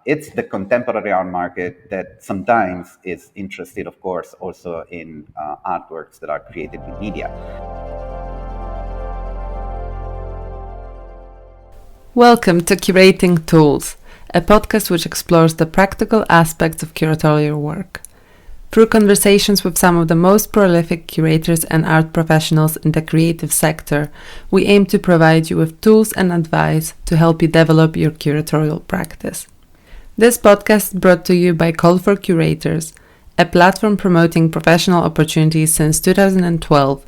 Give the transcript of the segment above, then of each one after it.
It's the contemporary art market that sometimes is interested, of course, also in artworks that are created with media. Welcome to Curating Tools, a podcast which explores the practical aspects of curatorial work. Through conversations with some of the most prolific curators and art professionals in the creative sector, we aim to provide you with tools and advice to help you develop your curatorial practice. This podcast is brought to you by Call for Curators, a platform promoting professional opportunities since 2012,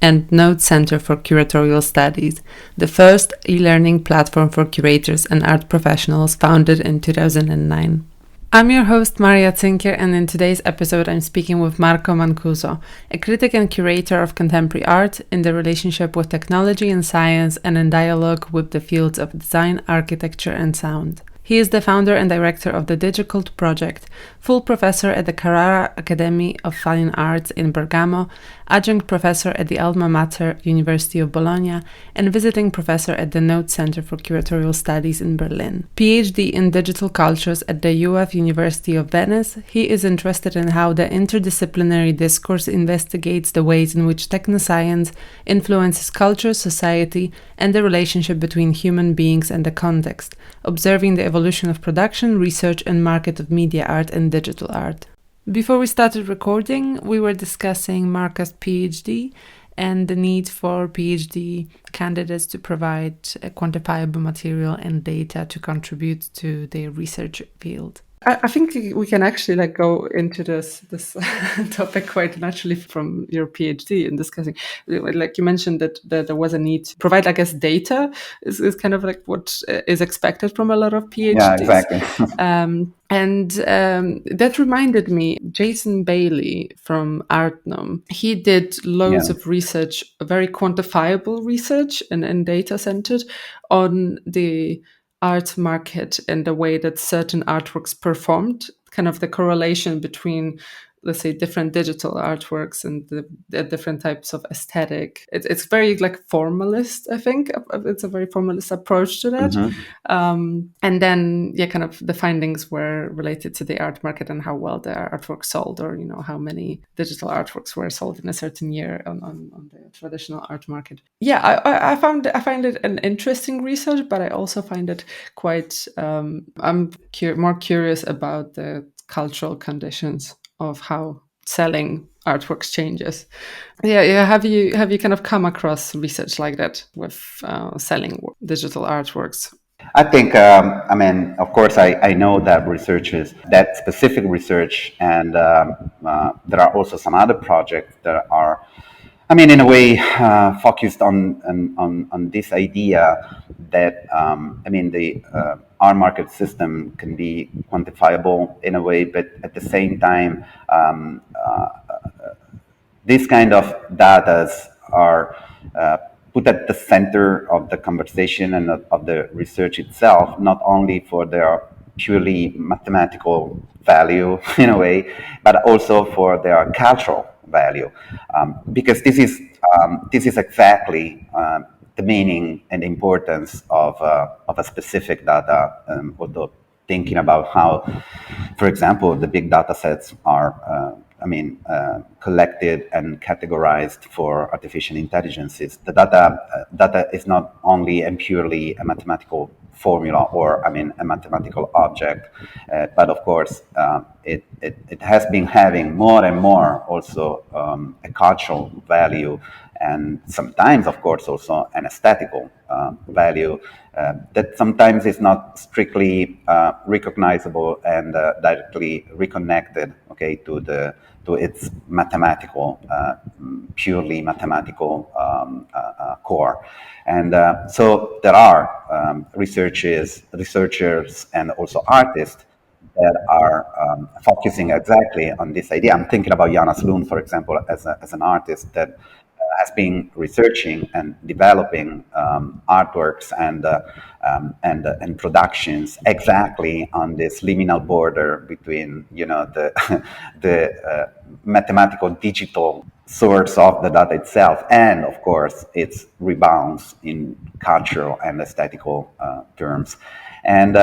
and Node Center for Curatorial Studies, the first e-learning platform for curators and art professionals founded in 2009. I'm your host, Maria Zinker, and in today's episode I'm speaking with Marco Mancuso, a critic and curator of contemporary art in the relationship with technology and science and in dialogue with the fields of design, architecture and sound. He is the founder and director of the Digicult project, full professor at the Carrara Academy of Fine Arts in Bergamo, adjunct professor at the Alma Mater University of Bologna, and visiting professor at the Node Center for Curatorial Studies in Berlin. PhD in digital cultures at the UF University of Venice, he is interested in how the interdisciplinary discourse investigates the ways in which technoscience influences culture, society, and the relationship between human beings and the context, observing the evolution of production, research, and market of media art and digital art. Before we started recording, we were discussing Marco's PhD and the need for PhD candidates to provide quantifiable material and data to contribute to their research field. I think we can actually go into this topic quite naturally from your PhD in discussing, like you mentioned that there was a need to provide, I guess, data is kind of like what is expected from a lot of PhDs. Yeah, exactly. And that reminded me, Jason Bailey from Artnom, he did loads of research, very quantifiable research and data-centered on the art market and the way that certain artworks performed, kind of the correlation between, let's say, different digital artworks and the different types of aesthetic. It's very formalist, I think. It's a very formalist approach to that. Mm-hmm. And then, kind of the findings were related to the art market and how well the artwork sold, or, how many digital artworks were sold in a certain year on the traditional art market. Yeah, I find it an interesting research, but I also find it quite, I'm more curious about the cultural conditions of how selling artworks changes. Have you kind of come across research like that with selling digital artworks? I think, of course, I know that specific research, and there are also some other projects that are, in a way, focused on this idea that, the art market system can be quantifiable in a way, but at the same time, these kind of data are put at the center of the conversation and of the research itself, not only for their purely mathematical value in a way, but also for their cultural value, because this is exactly the meaning and importance of a specific data. Although thinking about how, for example, the big data sets are collected and categorized for artificial intelligences. The data is not only and purely a mathematical formula or a mathematical object, but of course it has been having more and more also a cultural value, and sometimes of course also an aesthetical value that sometimes is not strictly recognizable and directly reconnected to its mathematical, purely mathematical core. And so there are researchers and also artists that are focusing exactly on this idea. I'm thinking about Jonas Lund, for example, as an artist that has been researching and developing artworks and productions exactly on this liminal border between the mathematical digital source of the data itself and of course its rebounds in cultural and aesthetical terms. And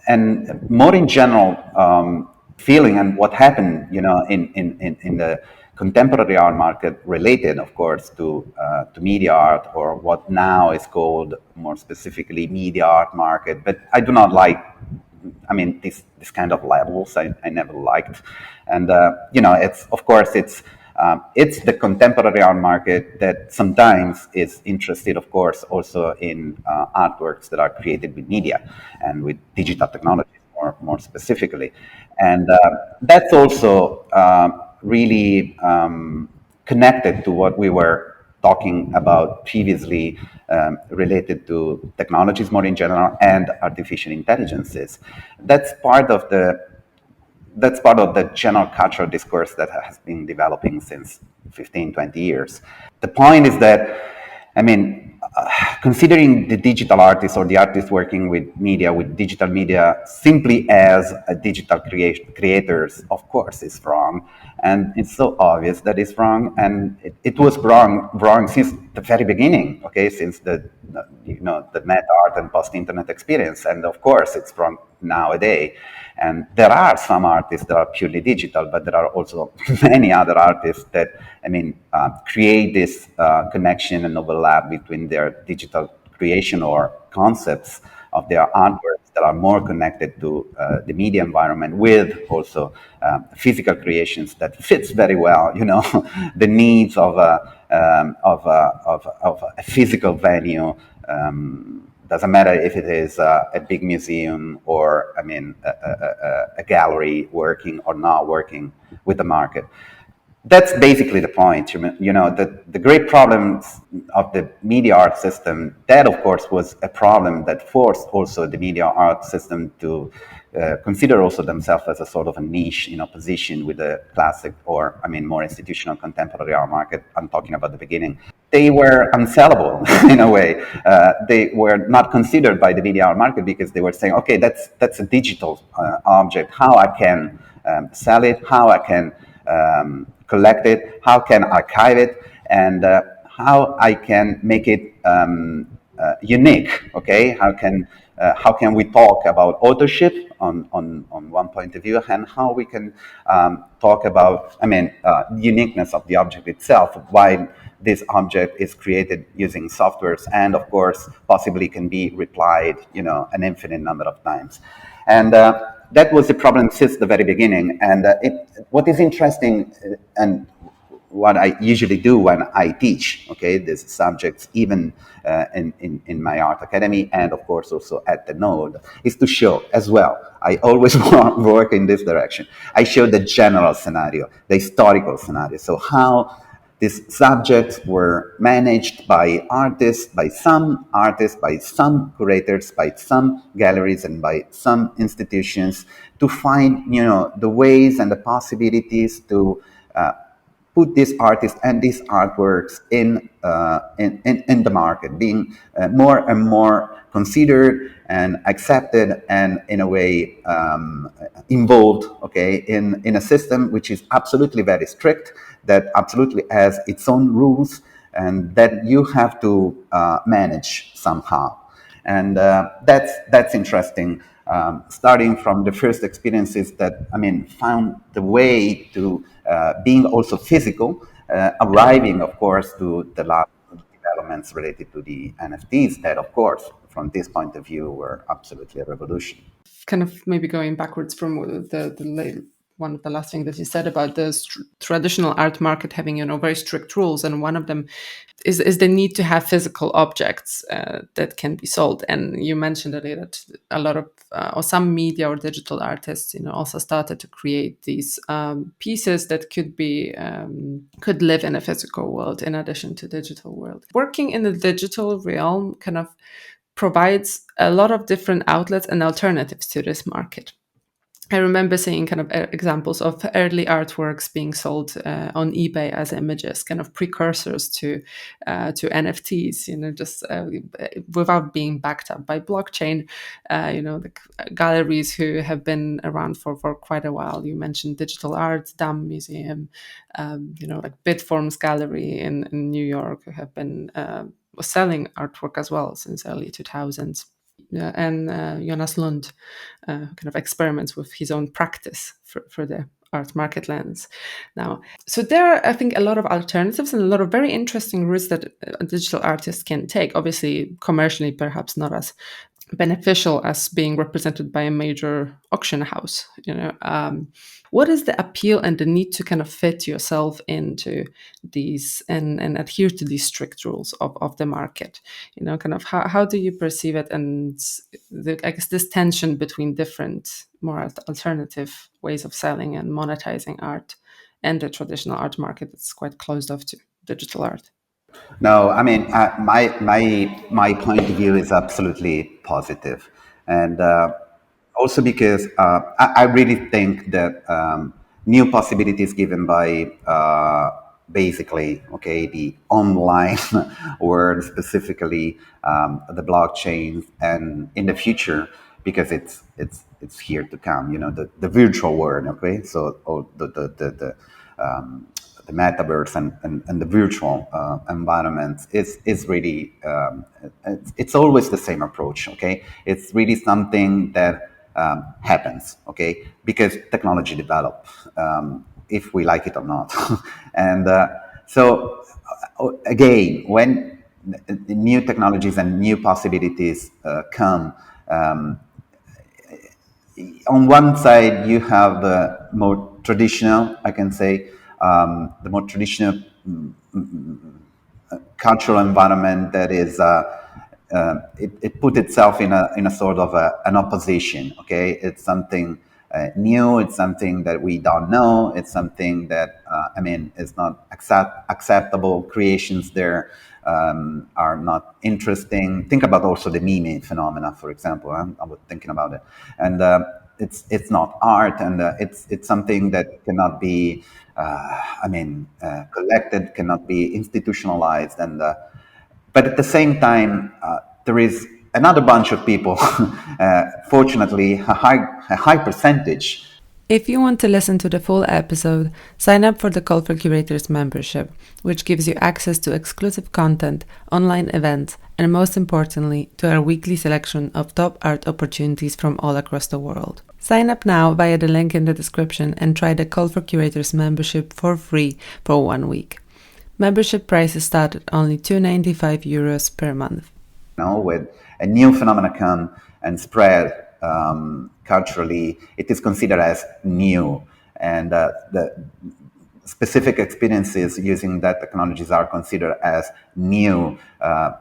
and more in general, feeling and what happened, in the contemporary art market, related, of course, to media art, or what now is called more specifically media art market. But I do not like, I mean, this kind of labels. I never liked, and it's, of course, it's the contemporary art market that sometimes is interested, of course, also in artworks that are created with media and with digital technology, more specifically, and that's also really connected to what we were talking about previously, related to technologies more in general and artificial intelligences. That's part of the that's part of the general cultural discourse that has been developing since 15, 20 years. The point is that, I mean, considering the digital artist or the artist working with digital media, simply as a digital creators, of course, is wrong. And it's so obvious that it's wrong. And it was wrong since the very beginning, okay, since the net art and post-internet experience. And of course, it's wrong nowadays. And there are some artists that are purely digital, but there are also many other artists that, I mean, create this connection and overlap between their digital creation or concepts of their artworks that are more connected to the media environment, with also physical creations that fits very well, the needs of a physical venue. Doesn't matter if it is a big museum or, I mean, a gallery working or not working with the market. That's basically the point. The great problems of the media art system, that of course was a problem that forced also the media art system to consider also themselves as a sort of a niche, position with the classic, or, I mean, more institutional contemporary art market. I'm talking about the beginning. They were unsellable in a way. They were not considered by the media art market because they were saying, okay, that's a digital object. How I can sell it? How I can collect it, how can archive it, and how I can make it unique. Okay, how can we talk about authorship on one point of view, and how we can talk about, I mean, uniqueness of the object itself, while this object is created using softwares, and of course possibly can be replied, an infinite number of times. And that was the problem since the very beginning. And what is interesting, and what I usually do when I teach, okay, these subjects, even in my art academy, and of course also at the Node, is to show as well. I always work in this direction. I show the general scenario, the historical scenario. So how these subjects were managed by some artists, by some curators, by some galleries, and by some institutions, to find, the ways and the possibilities to put these artists and these artworks in the market, being more and more considered and accepted, and in a way involved, okay, in a system which is absolutely very strict, that absolutely has its own rules, and that you have to manage somehow. And that's interesting. Starting from the first experiences that, I mean, found the way to being also physical, arriving, of course, to the last developments related to the NFTs, that, of course, from this point of view, were absolutely a revolution. Kind of maybe going backwards from one of the last things that you said about the traditional art market having, very strict rules, and one of them is the need to have physical objects that can be sold. And you mentioned earlier that a lot of or some media or digital artists, also started to create these pieces that could live in a physical world in addition to digital world. Working in the digital realm kind of provides a lot of different outlets and alternatives to this market. I remember seeing kind of examples of early artworks being sold on eBay as images, kind of precursors to NFTs. Just without being backed up by blockchain. The galleries who have been around for quite a while. You mentioned Digital Art, Dam Museum, like Bitform's gallery in New York, who have been selling artwork as well since early 2000s. and Jonas Lund kind of experiments with his own practice for the art market lens now. So there are, I think, a lot of alternatives and a lot of very interesting routes that a digital artist can take. Obviously, commercially, perhaps not as beneficial as being represented by a major auction house. What is the appeal and the need to kind of fit yourself into these and adhere to these strict rules of the market? Kind of how do you perceive it, and I guess this tension between different more alternative ways of selling and monetizing art and the traditional art market that's quite closed off to digital art? No, I mean, my point of view is absolutely positive, and also because I really think that new possibilities given by basically, okay, the online world, specifically the blockchain, and in the future, because it's here to come. The virtual world, okay, so the metaverse and the virtual environment is really it's always the same approach. Okay, it's really something that happens. Okay, because technology develops, if we like it or not, and so again, when the new technologies and new possibilities come. On one side, you have the more traditional, I can say, the more traditional cultural environment that is it put itself in a sort of an opposition. Okay, it's something new. It's something that we don't know. It's something that is not acceptable. Creations there are not interesting. Think about also the meme phenomena, for example. I was thinking about it, and it's not art, and it's something that cannot be collected, cannot be institutionalized, and but at the same time, there is another bunch of people, fortunately, a high percentage. If you want to listen to the full episode, sign up for the Call for Curators membership, which gives you access to exclusive content, online events, and most importantly, to our weekly selection of top art opportunities from all across the world. Sign up now via the link in the description and try the Call for Curators membership for free for 1 week. Membership prices start at only €295 per month. With a new phenomenon come and spread culturally, it is considered as new, and the specific experiences using that technologies are considered as new,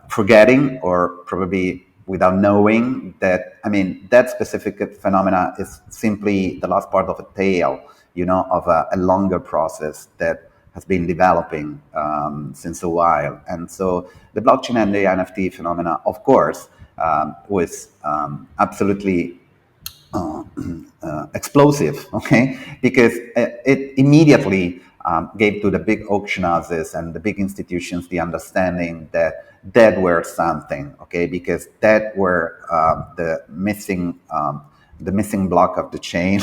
forgetting or probably without knowing that, that specific phenomena is simply the last part of a tale, of a longer process that has been developing since a while. And so the blockchain and the NFT phenomena, of course, was absolutely explosive, okay? Because it immediately gave to the big auction houses and the big institutions the understanding that were something, okay? Because that were the missing block of the chain,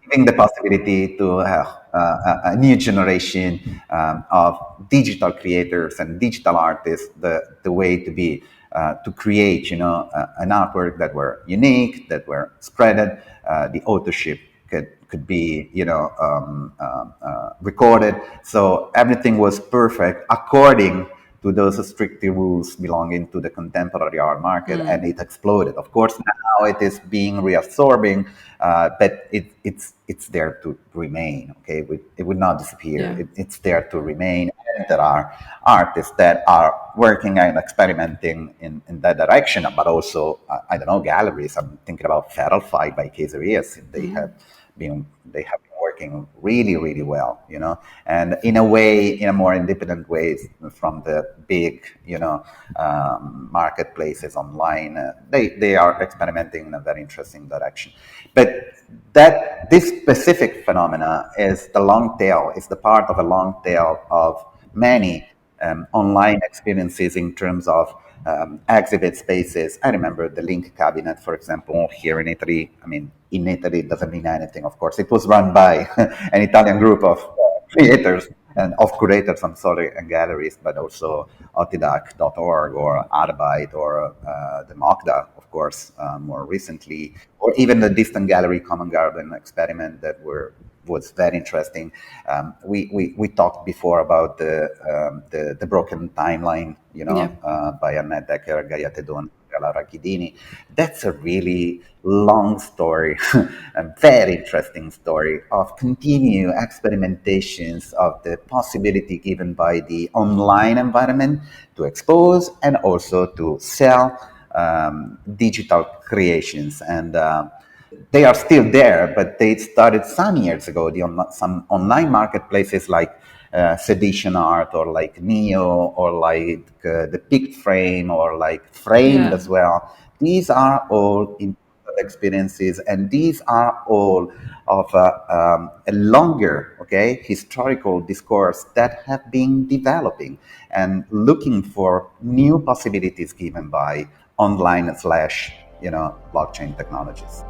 giving the possibility to have a new generation of digital creators and digital artists the way to be to create, an artwork that were unique, that were spreaded. The authorship could be, recorded. So everything was perfect according to those strict rules belonging to the contemporary art market, and it exploded. Of course, now it is being reabsorbing, but it's there to remain. Okay, it would not disappear. Yeah. It's there to remain. And there are artists that are working and experimenting in that direction, but also I don't know, galleries. I'm thinking about Feral Fight by Kesarias. They have been working really, really well, and in a way, in a more independent ways from the big, marketplaces online. They are experimenting in a very interesting direction. But this specific phenomena is the long tail, is the part of a long tail of many online experiences in terms of exhibit spaces. I remember the Link Cabinet, for example, here in Italy. In Italy, it doesn't mean anything, of course. It was run by an Italian group of creators, and of curators, I'm sorry, and galleries, but also Autodidact.org or Arbeit or the Mogda, of course, more recently, or even the Distant Gallery Common Garden experiment that was very interesting. We talked before about the broken timeline, by Annette Decker, Gaia Tedon, Laura Chidini. That's a really long story, a very interesting story of continued experimentations of the possibility given by the online environment to expose and also to sell digital creations. And they are still there, but they started some years ago. Some online marketplaces like Sedition Art or like Neo or like the Picked Frame or like Framed as well. These are all important experiences, and these are all of a longer, historical discourse that have been developing and looking for new possibilities given by online slash blockchain technologies.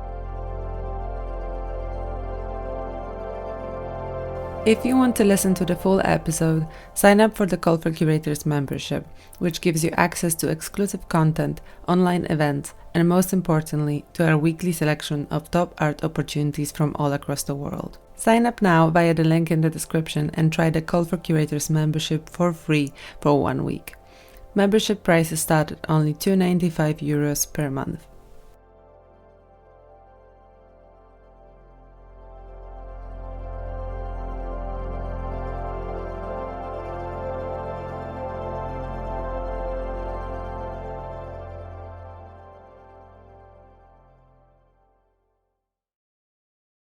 If you want to listen to the full episode, sign up for the Call for Curators membership, which gives you access to exclusive content, online events, and most importantly, to our weekly selection of top art opportunities from all across the world. Sign up now via the link in the description and try the Call for Curators membership for free for 1 week. Membership prices start at only €295 per month.